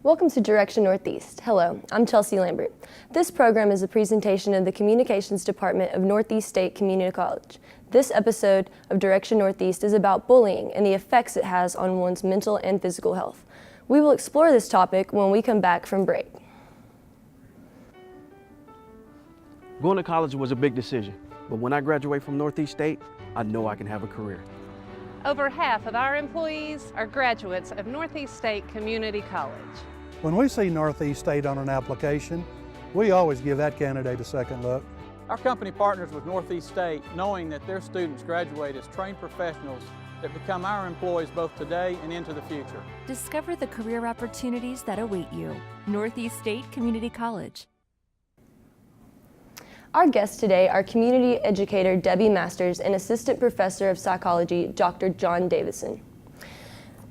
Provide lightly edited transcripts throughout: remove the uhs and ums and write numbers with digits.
Welcome to Direction Northeast. Hello, I'm Chelsea Lambert. This program is a presentation of the Communications Department of Northeast State Community College. This episode of Direction Northeast is about bullying and the effects it has on one's mental and physical health. We will explore this topic when we come back from break. Going to college was a big decision, but when I graduate from Northeast State, I know I can have a career. Over half of our employees are graduates of Northeast State Community College. When we see Northeast State on an application, we always give that candidate a second look. Our company partners with Northeast State knowing that their students graduate as trained professionals that become our employees both today and into the future. Discover the career opportunities that await you. Northeast State Community College. Our guests today are Community Educator Debbie Masters and Assistant Professor of Psychology, Dr. John Davison.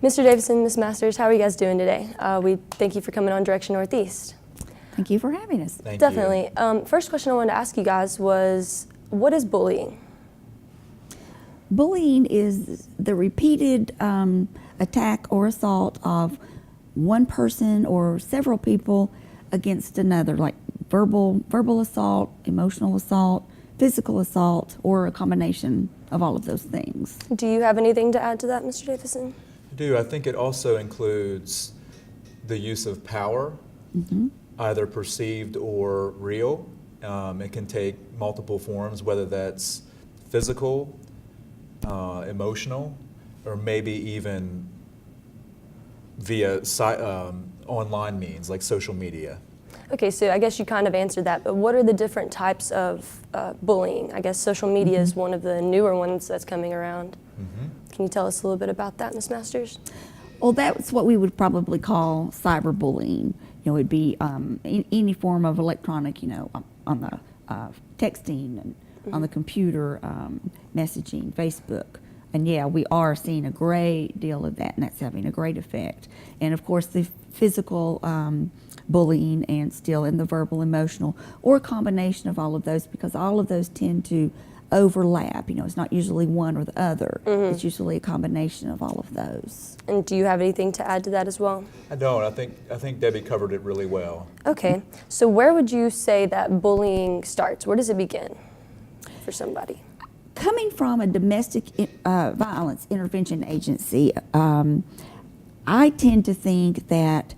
Mr. Davison, Ms. Masters, how are you guys doing today? We thank you for coming on Direction Northeast. Thank you for having us. Definitely. First question I wanted to ask you guys was, what is bullying? Bullying is the repeated attack or assault of one person or several people against another, like verbal assault, emotional assault, physical assault, or a combination of all of those things. Do you have anything to add to that, Mr. Davison? I do. I think it also includes the use of power, either perceived or real. It can take multiple forms, whether that's physical, emotional, or maybe even via online means like social media. Okay, so I guess you kind of answered that, but what are the different types of bullying? I guess social media is one of the newer ones that's coming around. Can you tell us a little bit about that, Ms. Masters? Well, that's what we would probably call cyberbullying. It'd be any form of electronic, on the texting and on the computer, messaging, Facebook. And yeah, we are seeing a great deal of that, and that's having a great effect. And of course, the physical bullying and still in the verbal, emotional, or a combination of all of those, because all of those tend to overlap. It's not usually one or the other. It's usually a combination of all of those. And do you have anything to add to that as well? I don't. I think Debbie covered it really well. Okay, so where would you say that bullying starts? Where does it begin for somebody? Coming from a domestic violence intervention agency, I tend to think that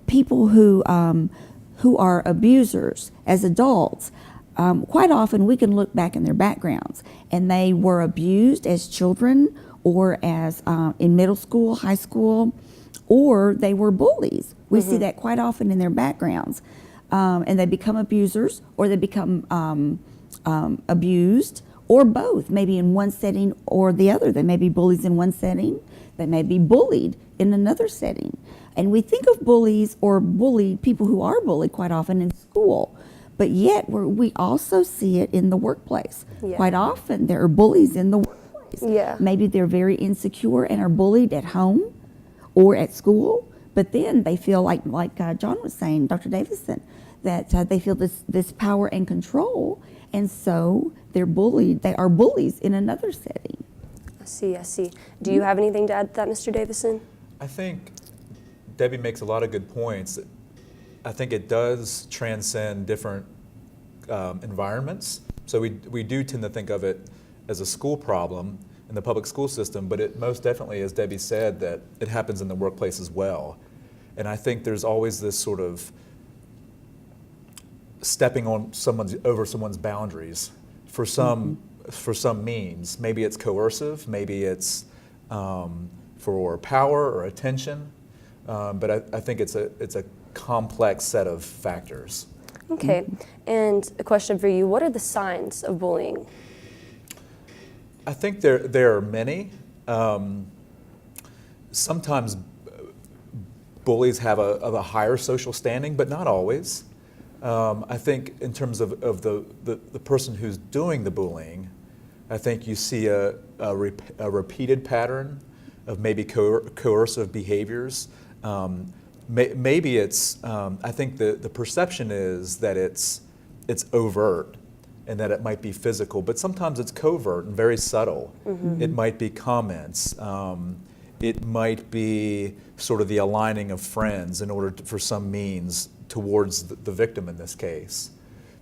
people who are abusers as adults, quite often we can look back in their backgrounds and they were abused as children or as in middle school, high school, or they were bullies. We see that quite often in their backgrounds. And they become abusers or they become abused, or both, maybe in one setting or the other. They may be bullies in one setting, they may be bullied in another setting. And we think of bullies or bullied people who are bullied quite often in school, but yet we also see it in the workplace. Quite often there are bullies in the workplace. Maybe they're very insecure and are bullied at home or at school, but then they feel like John was saying, Dr. Davison, that they feel this power and control, and so they are bullies in another setting. I see. Do you have anything to add to that, Mr. Davison? I think Debbie makes a lot of good points. I think it does transcend different environments. So we do tend to think of it as a school problem in the public school system, but it most definitely, as Debbie said, that it happens in the workplace as well. And I think there's always this sort of stepping on over someone's boundaries for some means. Maybe it's coercive, maybe it's for power or attention, but I think it's a complex set of factors. Okay, and a question for you, what are the signs of bullying? I think there are many. Sometimes bullies have a higher social standing, but not always. I think in terms of the person who's doing the bullying, I think you see a repeated pattern of maybe coercive behaviors. Maybe it's, I think the perception is that it's overt and that it might be physical, but sometimes it's covert and very subtle. It might be comments. it might be sort of the aligning of friends in order for some means towards the victim in this case.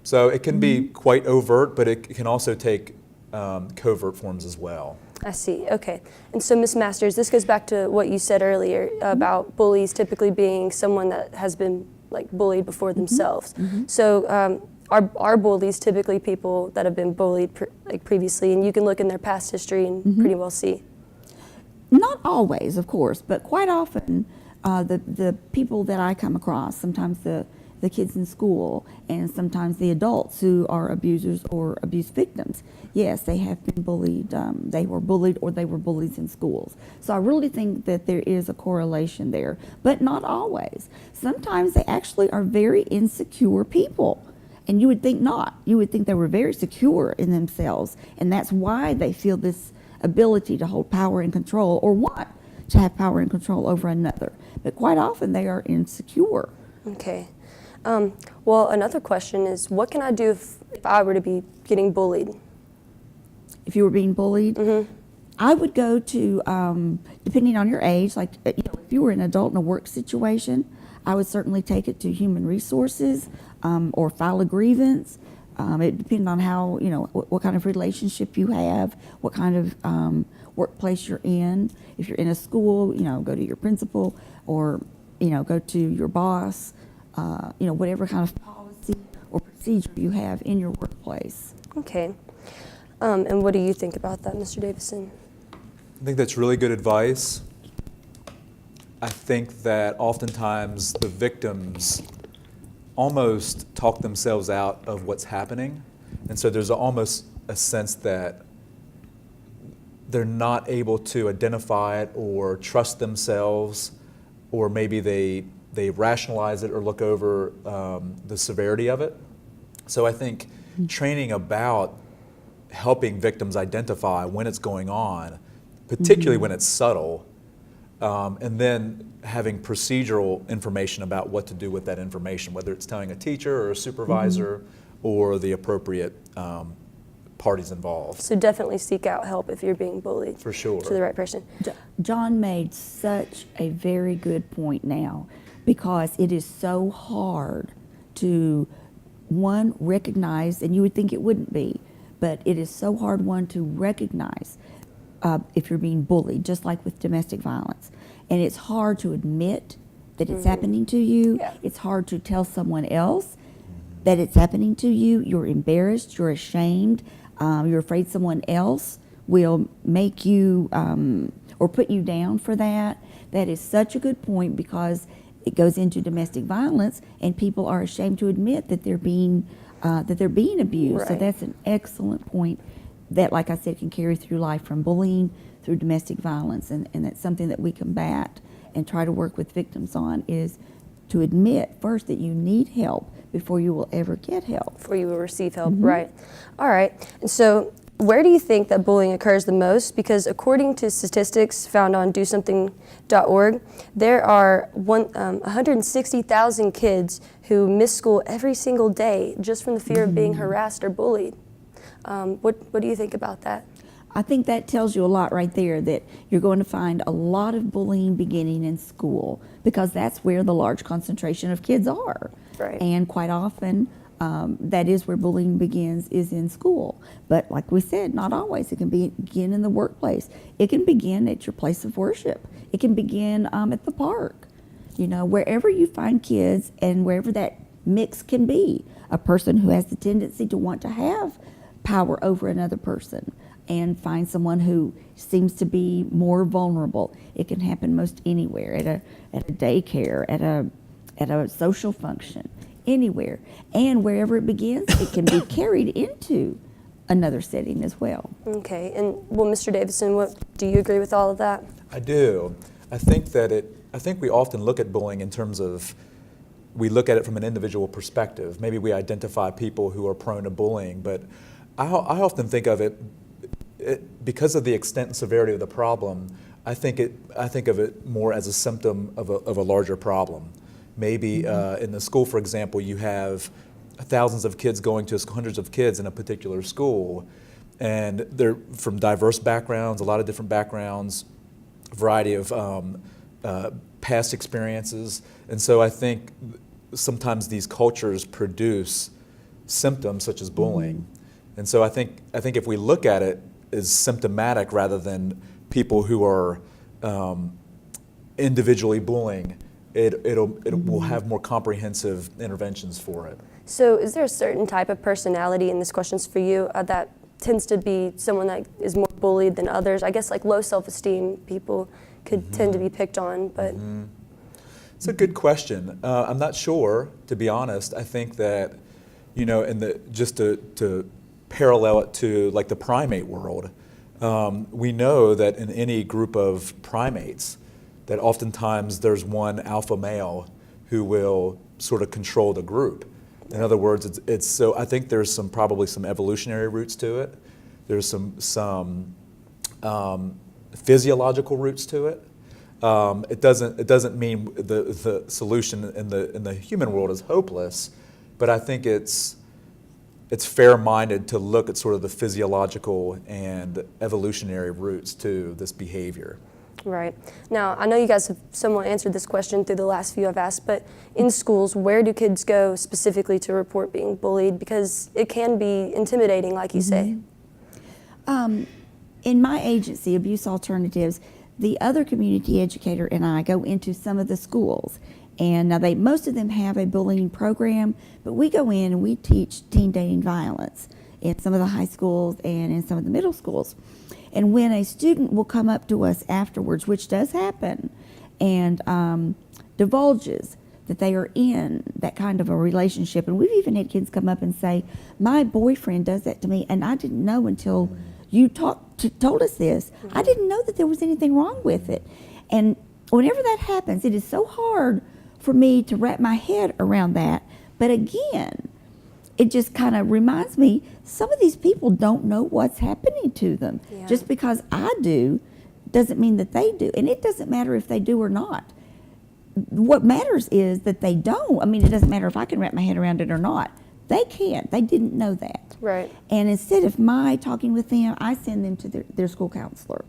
So it can be quite overt, but it can also take covert forms as well. I see. Okay. And so, Ms. Masters, this goes back to what you said earlier about bullies typically being someone that has been like bullied before themselves. So, are bullies typically people that have been bullied previously, and you can look in their past history and pretty well see? Not always, of course, but quite often the people that I come across, sometimes the kids in school and sometimes the adults who are abusers or abuse victims, yes, they have been bullied. They were bullied or they were bullies in schools. So I really think that there is a correlation there, but not always. Sometimes they actually are very insecure people. And you would think not. You would think they were very secure in themselves, and that's why they feel this ability to hold power and control, or want to have power and control over another. But quite often they are insecure. Okay. Well, another question is, what can I do if I were to be getting bullied? If you were being bullied, I would go to, depending on your age, like if you were an adult in a work situation, I would certainly take it to human resources or file a grievance. It depends on how, what kind of relationship you have, what kind of workplace you're in. If you're in a school, go to your principal or, go to your boss, whatever kind of policy or procedure you have in your workplace. Okay. And what do you think about that, Mr. Davison? I think that's really good advice. I think that oftentimes the victims almost talk themselves out of what's happening. And so there's almost a sense that they're not able to identify it or trust themselves, or maybe they rationalize it or look over the severity of it. So I think training about helping victims identify when it's going on, particularly when it's subtle, and then having procedural information about what to do with that information, whether it's telling a teacher or a supervisor or the appropriate parties involved. So definitely seek out help if you're being bullied. For sure. To the right person. John made such a very good point now, because it is so hard to, one, recognize, and you would think it wouldn't be, but it is so hard, one, to recognize if you're being bullied, just like with domestic violence. And it's hard to admit that it's happening to you. Yeah. It's hard to tell someone else that it's happening to you. You're embarrassed, you're ashamed, you're afraid someone else will make you or put you down for that. That is such a good point, because it goes into domestic violence and people are ashamed to admit that they're being abused. Right. So that's an excellent point that, like I said, can carry through life, from bullying through domestic violence, and that's something that we combat and try to work with victims on, is to admit first that you need help before you will ever get help. Before you will receive help, right. All right. And so where do you think that bullying occurs the most? Because according to statistics found on DoSomething.org, there are 160,000 kids who miss school every single day just from the fear of being harassed or bullied. What do you think about that? I think that tells you a lot right there, that you're going to find a lot of bullying beginning in school, because that's where the large concentration of kids are. Right. And quite often, that is where bullying begins, is in school. But like we said, not always. It can begin in the workplace. It can begin at your place of worship. It can begin at the park. Wherever you find kids, and wherever that mix can be, a person who has the tendency to want to have power over another person, and find someone who seems to be more vulnerable. It can happen most anywhere, at a daycare, at a social function, anywhere. And wherever it begins, it can be carried into another setting as well. Okay. And well, Mr. Davison, do you agree with all of that? I do. I think we often look at bullying in terms of, we look at it from an individual perspective. Maybe we identify people who are prone to bullying, but I often think of it, because of the extent and severity of the problem, I think of it more as a symptom of a larger problem. Maybe in the school, for example, you have thousands of kids going to hundreds of kids in a particular school, and they're from diverse backgrounds, a lot of different backgrounds, variety of past experiences. And so I think sometimes these cultures produce symptoms such as bullying. And so I think if we look at it as symptomatic rather than people who are individually bullying, it will have more comprehensive interventions for it. So is there a certain type of personality, and this question's for you, that tends to be someone that is more bullied than others? I guess like low self-esteem people could tend to be picked on, but... It's a good question. I'm not sure, to be honest. I think that, you know, just to parallel it to like the primate world, we know that in any group of primates, that oftentimes there's one alpha male who will sort of control the group. In other words, it's so I think there's probably some evolutionary roots to it. There's some physiological roots to it. It doesn't mean the solution in the human world is hopeless, but I think it's fair-minded to look at sort of the physiological and evolutionary roots to this behavior. Right. Now, I know you guys have somewhat answered this question through the last few I've asked, but in schools, where do kids go specifically to report being bullied? Because it can be intimidating, like you say. In my agency, Abuse Alternatives, the other community educator and I go into some of the schools. And now most of them have a bullying program, but we go in and we teach teen dating violence in some of the high schools and in some of the middle schools. And when a student will come up to us afterwards, which does happen, and divulges that they are in that kind of a relationship, and we've even had kids come up and say, my boyfriend does that to me, and I didn't know until you told us this. I didn't know that there was anything wrong with it. And whenever that happens, it is so hard for me to wrap my head around that. But again, it just kind of reminds me, some of these people don't know what's happening to them. Yeah. Just because I do doesn't mean that they do. And it doesn't matter if they do or not. What matters is that they don't. I mean, it doesn't matter if I can wrap my head around it or not. They can't. They didn't know that. Right. And instead of my talking with them, I send them to their school counselor.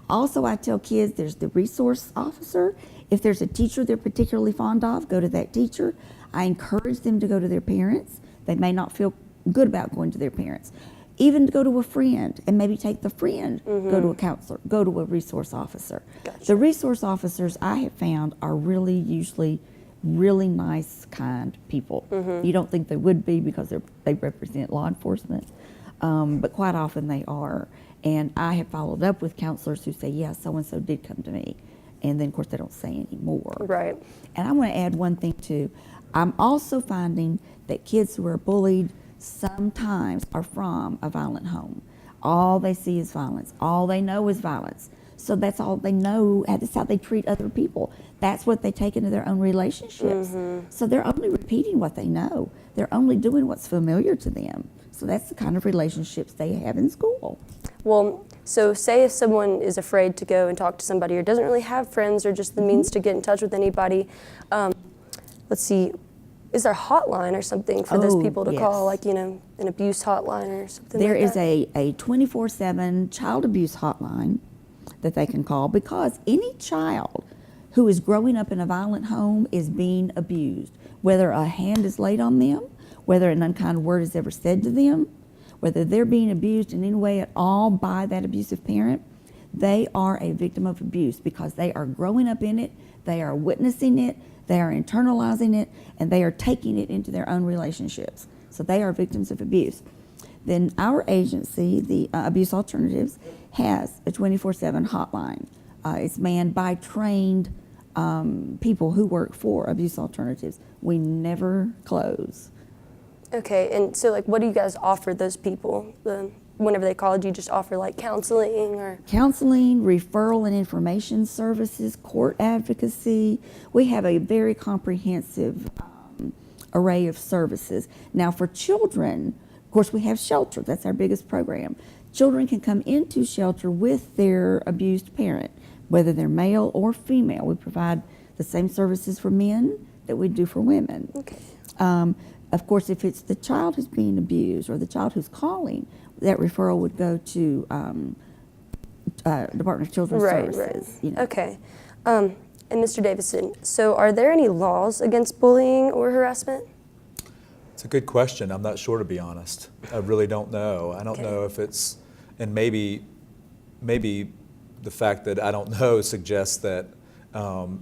Also, I tell kids there's the resource officer. If there's a teacher they're particularly fond of, go to that teacher. I encourage them to go to their parents. They may not feel good about going to their parents. Even to go to a friend and maybe take the friend, go to a counselor, go to a resource officer. Gotcha. The resource officers I have found are usually really nice, kind people. You don't think they would be because they represent law enforcement, but quite often they are. And I have followed up with counselors who say, yeah, so-and-so did come to me. And then, of course, they don't say anymore. Right. And I want to add one thing, too. I'm also finding that kids who are bullied sometimes are from a violent home. All they see is violence. All they know is violence. So that's all they know. That's how they treat other people. That's what they take into their own relationships. So they're only repeating what they know. They're only doing what's familiar to them. So that's the kind of relationships they have in school. Well, so say if someone is afraid to go and talk to somebody or doesn't really have friends or just the means to get in touch with anybody, let's see, is there a hotline or something for those people to call, like, you know, an abuse hotline or something There like that? is a 24/7 child abuse hotline that they can call, because any child who is growing up in a violent home is being abused, whether a hand is laid on them, whether an unkind word is ever said to them, whether they're being abused in any way at all by that abusive parent. They are a victim of abuse because they are growing up in it, they are witnessing it, they are internalizing it, and they are taking it into their own relationships. So they are victims of abuse. Then our agency, the Abuse Alternatives, has a 24/7 hotline. It's manned by trained people who work for Abuse Alternatives. We never close. Okay, and so like what do you guys offer those people? Whenever they call, do you just offer like counseling or? Counseling, referral and information services, court advocacy. We have a very comprehensive array of services. Now for children, of course we have shelter, that's our biggest program. Children can come into shelter with their abused parent, whether they're male or female. We provide the same services for men that we do for women. Okay. Of course, if it's the child who's being abused or the child who's calling, that referral would go to Department of Children's Services. You know. Okay. And Mr. Davison, so are there any laws against bullying or harassment? It's a good question. I'm not sure, to be honest. I really don't know. I don't know if it's, and maybe the fact that I don't know suggests that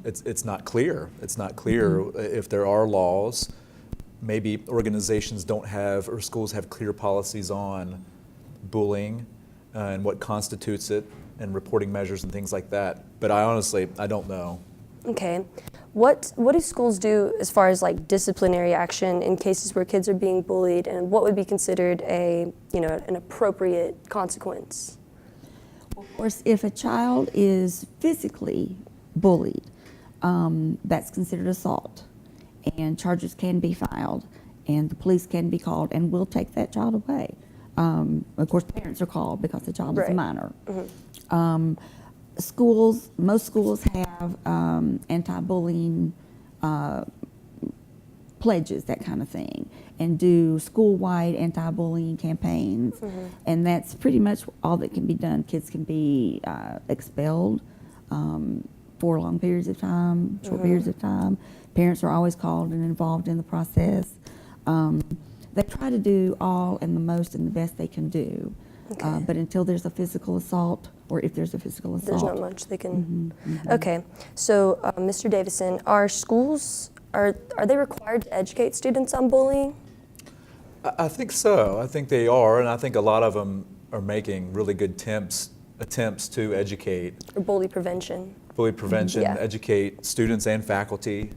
it's not clear. It's not clear if there are laws. Maybe organizations don't have, or schools have clear policies on bullying and what constitutes it, and reporting measures and things like that. But I don't know. Okay. What do schools do as far as like disciplinary action in cases where kids are being bullied, and what would be considered an appropriate consequence? Of course, if a child is physically bullied, that's considered assault, and charges can be filed, and the police can be called, and will take that child away. Of course, parents are called because the child is a minor. Most schools have anti-bullying pledges, that kind of thing, and do school-wide anti-bullying campaigns, and that's pretty much all that can be done. Kids can be expelled for long periods of time, short periods of time. Parents are always called and involved in the process. They try to do all and the most and the best they can do, but until there's a physical assault, or if there's a physical assault, there's not much they can. Okay, so Mr. Davison, are schools, are they required to educate students on bullying? I think so. I think they are, and I think a lot of them are making really good attempts to educate. Or bully prevention. Bully prevention, educate students and faculty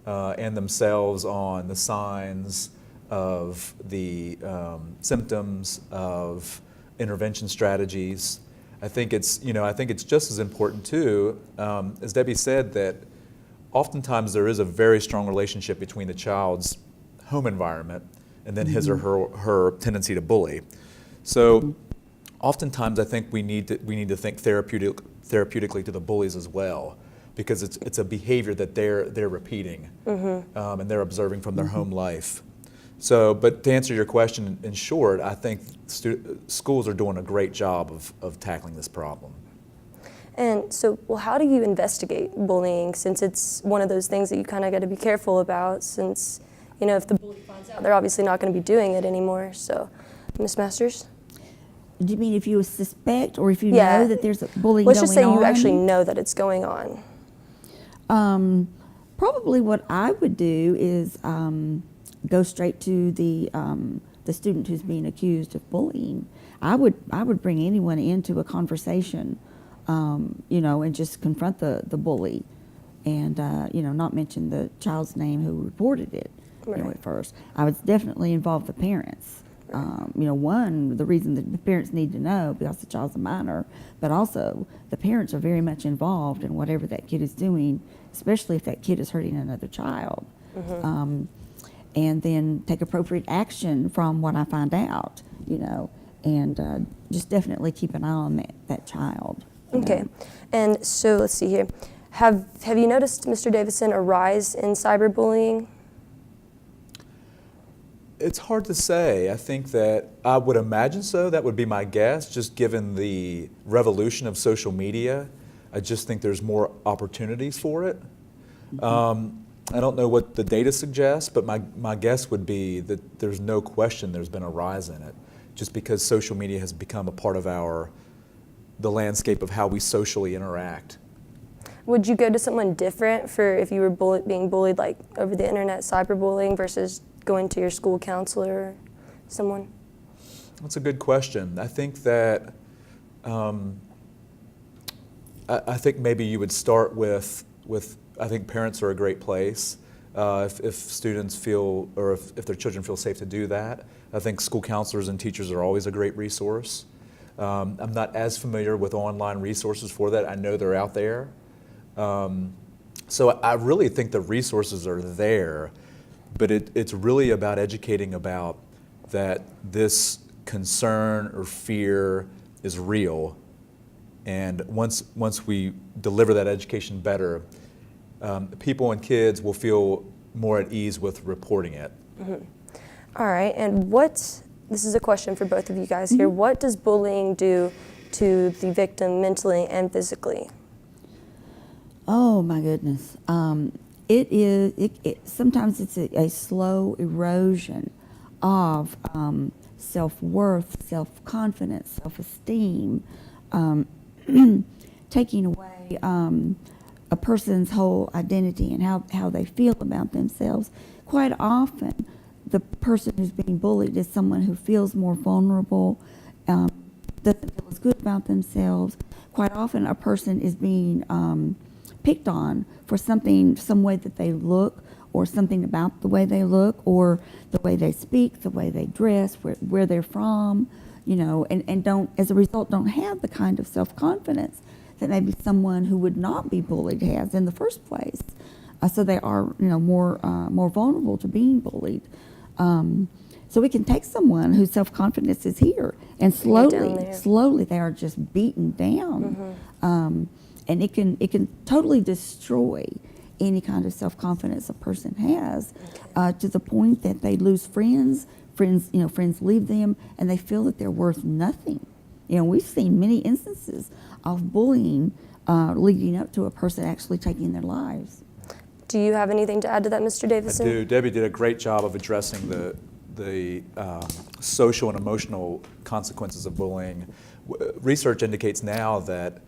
and themselves on the signs of the symptoms of intervention strategies. I think it's just as important too, as Debbie said, that oftentimes there is a very strong relationship between the child's home environment and then his or her tendency to bully. So oftentimes I think we need to think therapeutically to the bullies as well, because it's a behavior that they're repeating and they're observing from their home life. So, but to answer your question in short, I think schools are doing a great job of tackling this problem. And so, well, how do you investigate bullying, since it's one of those things that you kind of got to be careful about, since, if the bully finds out, they're obviously not going to be doing it anymore. So, Ms. Masters? Do you mean if you suspect, or if you know that there's a bullying Let's going on? just say you actually know that it's going on. Probably what I would do is go straight to the student who's being accused of bullying. I would bring anyone into a conversation, and just confront the bully, and not mention the child's name who reported it. At first, I would definitely involve the parents. The reason that the parents need to know, because the child's a minor, but also the parents are very much involved in whatever that kid is doing, especially if that kid is hurting another child. And then take appropriate action from what I find out, and just definitely keep an eye on that child. Okay, and so let's see here. Have you noticed, Mr. Davison, a rise in cyberbullying? It's hard to say. I think that I would imagine so. That would be my guess, just given the revolution of social media. I just think there's more opportunities for it. I don't know what the data suggests, but my guess would be that there's no question there's been a rise in it, just because social media has become a part of the landscape of how we socially interact. Would you go to someone different for if you were being bullied like over the internet, cyberbullying, versus going to your school counselor or someone? That's a good question. I think that I think maybe you would start with I think parents are a great place if students feel, or if their children feel safe to do that. I think school counselors and teachers are always a great resource. I'm not as familiar with online resources for that. I know they're out there. So I really think the resources are there, but it's really about educating about that this concern or fear is real. And once we deliver that education better, people and kids will feel more at ease with reporting it. All right, and this is a question for both of you guys here. What does bullying do to the victim mentally and physically? Oh my goodness. Sometimes it's a slow erosion of self-worth, self-confidence, self-esteem, taking away a person's whole identity and how they feel about themselves. Quite often, the person who's being bullied is someone who feels more vulnerable, doesn't feel as good about themselves. Quite often, a person is being picked on for some way that they look, or something about the way they look, or the way they speak, the way they dress, where they're from, and don't, as a result, don't have the kind of self-confidence that maybe someone who would not be bullied has in the first place. So they are, more vulnerable to being bullied. So we can take someone whose self-confidence is here, and slowly they are just beaten down, and it can totally destroy any kind of self-confidence a person has, to the point that they lose friends. Friends leave them, and they feel that they're worth nothing. We've seen many instances of bullying leading up to a person actually taking their lives. Do you have anything to add to that, Mr. Davison? I do. Debbie did a great job of addressing the social and emotional consequences of bullying. Research indicates now that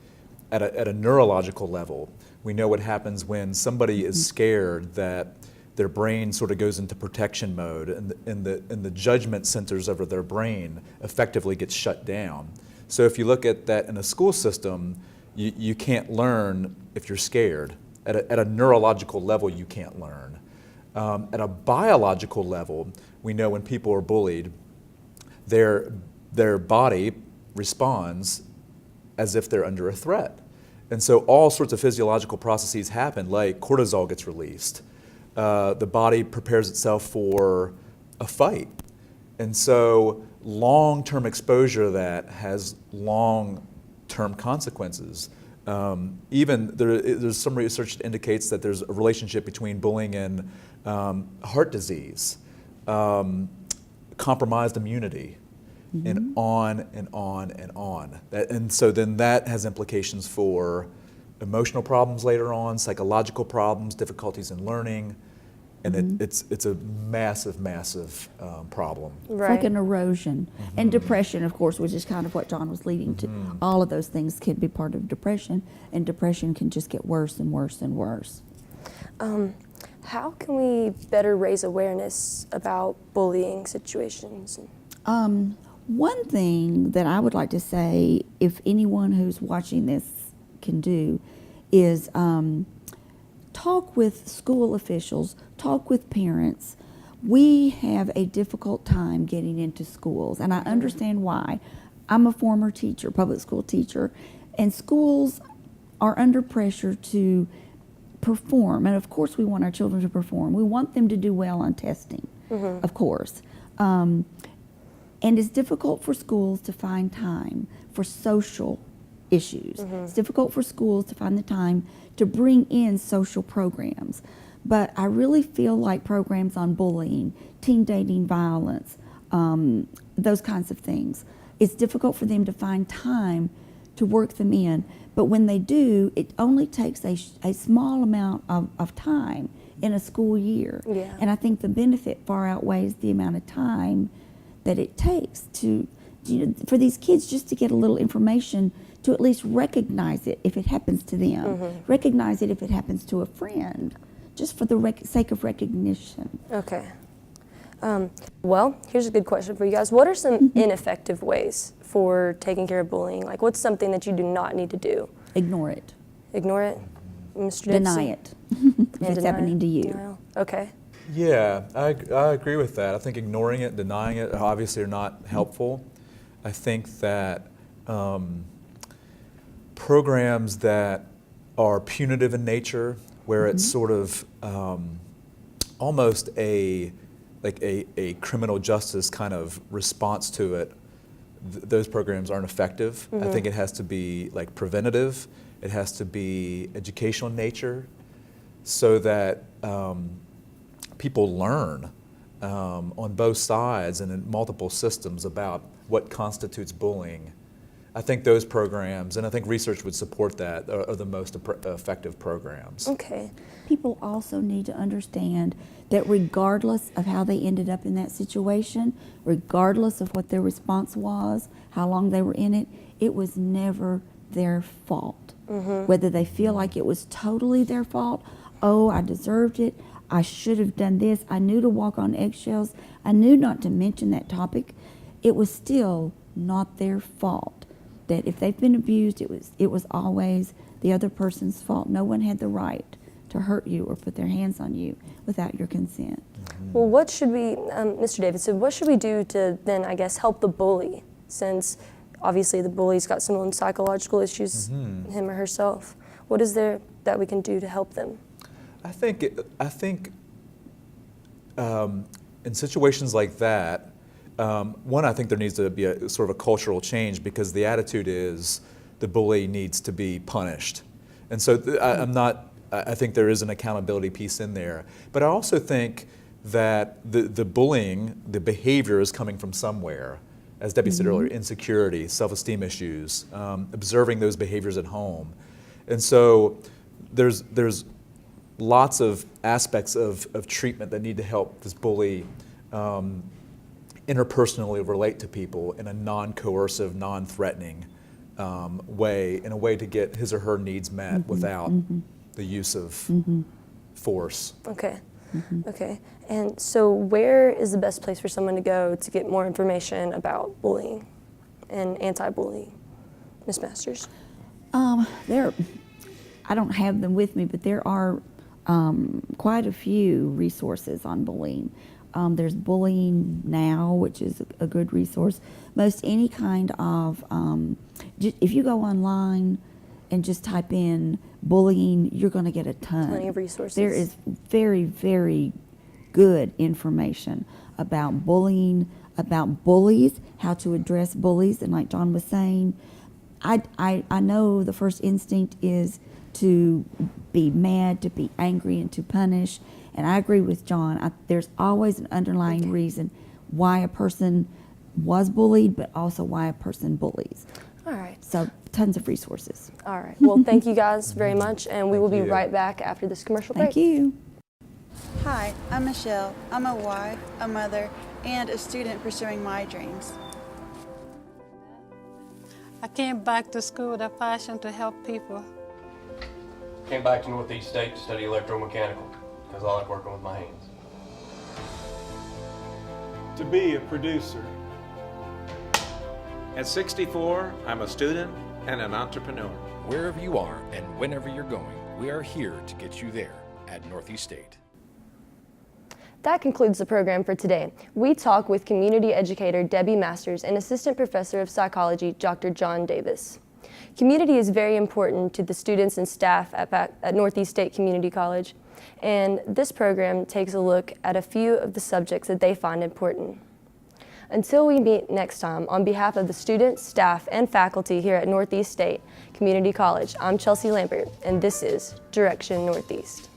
at a neurological level, we know what happens when somebody is scared, that their brain sort of goes into protection mode, and the judgment centers over their brain effectively gets shut down. So if you look at that in a school system, you can't learn if you're scared. At a neurological level, you can't learn. At a biological level, we know when people are bullied, their body responds as if they're under a threat. And so all sorts of physiological processes happen, like cortisol gets released. The body prepares itself for a fight. And so long-term exposure to that has long-term consequences. There's some research that indicates that there's a relationship between bullying and heart disease, compromised immunity, and on and on and on. And so then that has implications for emotional problems later on, psychological problems, difficulties in learning, and it's a massive problem. It's like an erosion. And depression, of course, which is kind of what John was leading to. All of those things can be part of depression, and depression can just get worse and worse and worse. How can we better raise awareness about bullying situations? One thing that I would like to say, if anyone who's watching this can do, is talk with school officials, talk with parents. We have a difficult time getting into schools, and I understand why. I'm a former teacher, public school teacher, and schools are under pressure to perform, and of course we want our children to perform. We want them to do well on testing, of course. And it's difficult for schools to find time for social issues. It's difficult for schools to find the time to bring in social programs. But I really feel like programs on bullying, teen dating violence, those kinds of things, it's difficult for them to find time to work them in. But when they do, it only takes a small amount of time in a school year. Yeah. And I think the benefit far outweighs the amount of time that it takes for these kids just to get a little information, to at least recognize it if it happens to them, recognize it if it happens to a friend, just for the sake of recognition. Okay. Well, here's a good question for you guys. What are some ineffective ways for taking care of bullying? Like, what's something that you do not need to do? Ignore it. Ignore it? Mr. Deny it if it's happening to you. Denial. Okay. Yeah, I agree with that. I think ignoring it, denying it, obviously are not helpful. I think that programs that are punitive in nature, where it's sort of almost a criminal justice kind of response to it, those programs aren't effective. I think it has to be like preventative. It has to be educational in nature, so that people learn on both sides and in multiple systems about what constitutes bullying, I think those programs, and I think research would support that, are the most effective programs. Okay. People also need to understand that regardless of how they ended up in that situation, regardless of what their response was, how long they were in it, it was never their fault. Whether they feel like it was totally their fault, oh, I deserved it, I should have done this, I knew to walk on eggshells, I knew not to mention that topic, it was still not their fault. That if they've been abused, it was always the other person's fault. No one had the right to hurt you or put their hands on you without your consent. Well, what should we, Mr. Davison, what should we do to then, I guess, help the bully, since obviously the bully's got some own psychological issues, him or herself? What is there that we can do to help them? I think in situations like that, one, I think there needs to be a sort of a cultural change, because the attitude is the bully needs to be punished. And so I think there is an accountability piece in there. But I also think that the bullying, the behavior is coming from somewhere. As Debbie said earlier, insecurity, self-esteem issues, observing those behaviors at home. And so there's lots of aspects of treatment that need to help this bully interpersonally relate to people in a non-coercive, non-threatening way, in a way to get his or her needs met without the use of force. Okay. Okay. And so where is the best place for someone to go to get more information about bullying and anti-bullying? Ms. Masters? I don't have them with me, but there are quite a few resources on bullying. There's Bullying Now, which is a good resource. Most any kind of, if you go online and just type in bullying, you're going to get a ton. Plenty of resources. There is very, very good information about bullying, about bullies, how to address bullies, and like John was saying, I know the first instinct is to be mad, to be angry, and to punish. And I agree with John. There's always an underlying reason why a person was bullied, but also why a person bullies. All right. So tons of resources. All right. Well, thank you guys very much, and we will be right back after this commercial break. Thank you. Hi, I'm Michelle. I'm a wife, a mother, and a student pursuing my dreams. I came back to school with a passion to help people. Came back to Northeast State to study electromechanical because I like working with my hands. To be a producer. At 64, I'm a student and an entrepreneur. Wherever you are and whenever you're going, we are here to get you there at Northeast State. That concludes the program for today. We talk with Community Educator Debbie Masters and Assistant Professor of Psychology, Dr. John Davis. Community is very important to the students and staff at Northeast State Community College, and this program takes a look at a few of the subjects that they find important. Until we meet next time, on behalf of the students, staff, and faculty here at Northeast State Community College, I'm Chelsea Lambert, and this is Direction Northeast.